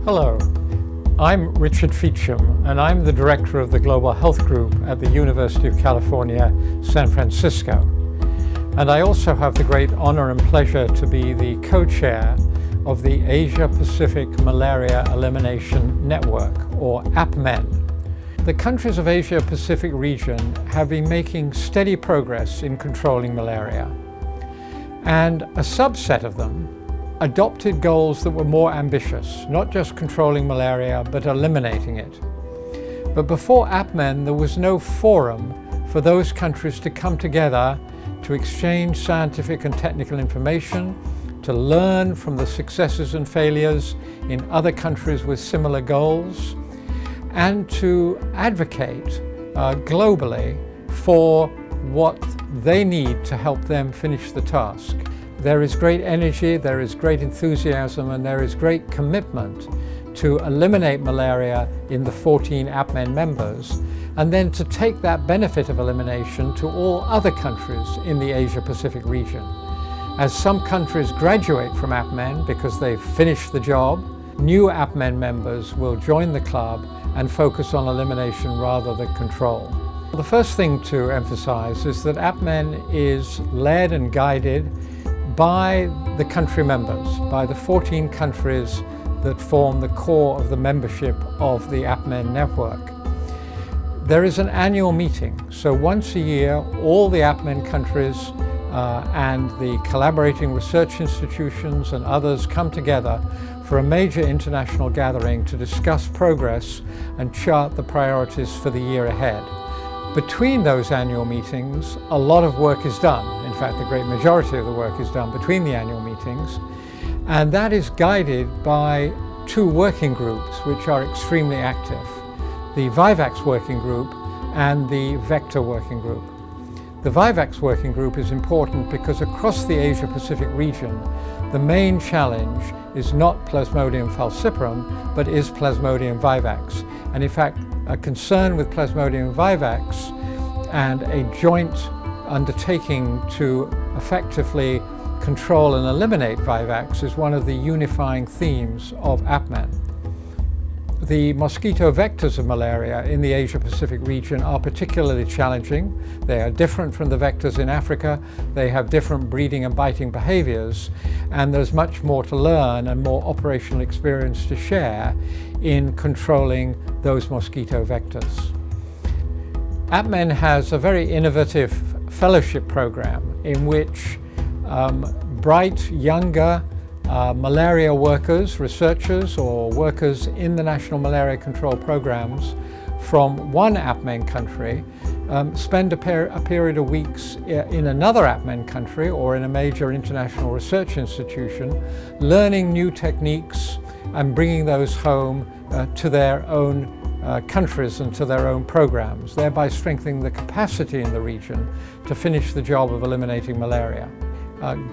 Hello, I'm Richard Feachem, and I'm the Director of the Global Health Group at the University of California, San Francisco. And I also have the great honor and pleasure to be the co-chair of the Asia-Pacific Malaria Elimination Network, or APMEN. The countries of Asia-Pacific region have been making steady progress in controlling malaria. And a subset of them adopted goals that were more ambitious, not just controlling malaria, but eliminating it. But before APMEN, there was no forum for those countries to come together to exchange scientific and technical information, to learn from the successes and failures in other countries with similar goals, and to advocate globally for what they need to help them finish the task. There is great energy, there is great enthusiasm, and there is great commitment to eliminate malaria in the 14 APMEN members, and then to take that benefit of elimination to all other countries in the Asia-Pacific region. As some countries graduate from APMEN because they've finished the job, new APMEN members will join the club and focus on elimination rather than control. The first thing to emphasize is that APMEN is led and guided by the country members, by the 14 countries that form the core of the membership of the APMEN network. There is an annual meeting, so once a year all the APMEN countries and the collaborating research institutions and others come together for a major international gathering to discuss progress and chart the priorities for the year ahead. Between those annual meetings, a lot of work is done. In fact, the great majority of the work is done between the annual meetings, and that is guided by two working groups which are extremely active: the VIVAX working group and the Vector working group. The VIVAX working group is important because across the Asia-Pacific region, the main challenge is not Plasmodium falciparum, but is Plasmodium vivax. And in fact, a concern with Plasmodium vivax and a joint undertaking to effectively control and eliminate vivax is one of the unifying themes of APMEN. The mosquito vectors of malaria in the Asia-Pacific region are particularly challenging. They are different from the vectors in Africa. They have different breeding and biting behaviors, and there's much more to learn and more operational experience to share in controlling those mosquito vectors. APMEN has a very innovative fellowship program in which bright, younger malaria workers, researchers, or workers in the national malaria control programs from one APMEN country spend a period of weeks in another APMEN country or in a major international research institution, learning new techniques and bringing those home to their own countries and to their own programs, thereby strengthening the capacity in the region to finish the job of eliminating malaria.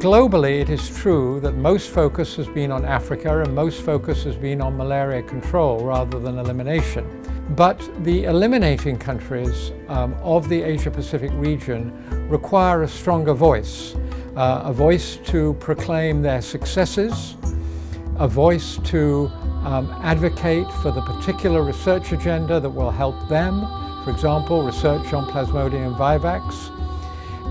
Globally, it is true that most focus has been on Africa and most focus has been on malaria control rather than elimination. But the eliminating countries of the Asia-Pacific region require a stronger voice to proclaim their successes, a voice to advocate for the particular research agenda that will help them, for example, research on Plasmodium vivax,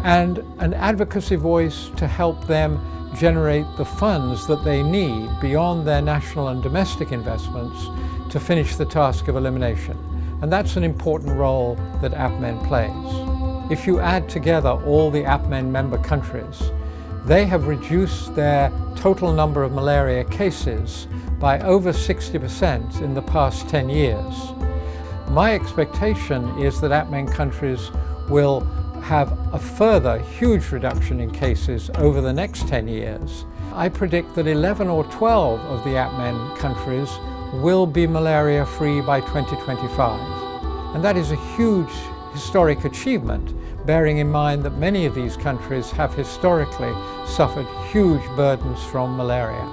and an advocacy voice to help them generate the funds that they need beyond their national and domestic investments to finish the task of elimination. And that's an important role that APMEN plays. If you add together all the APMEN member countries, they have reduced their total number of malaria cases by over 60% in the past 10 years. My expectation is that APMEN countries will have a further huge reduction in cases over the next 10 years. I predict that 11 or 12 of the APMEN countries will be malaria-free by 2025. And that is a huge historic achievement, bearing in mind that many of these countries have historically suffered huge burdens from malaria.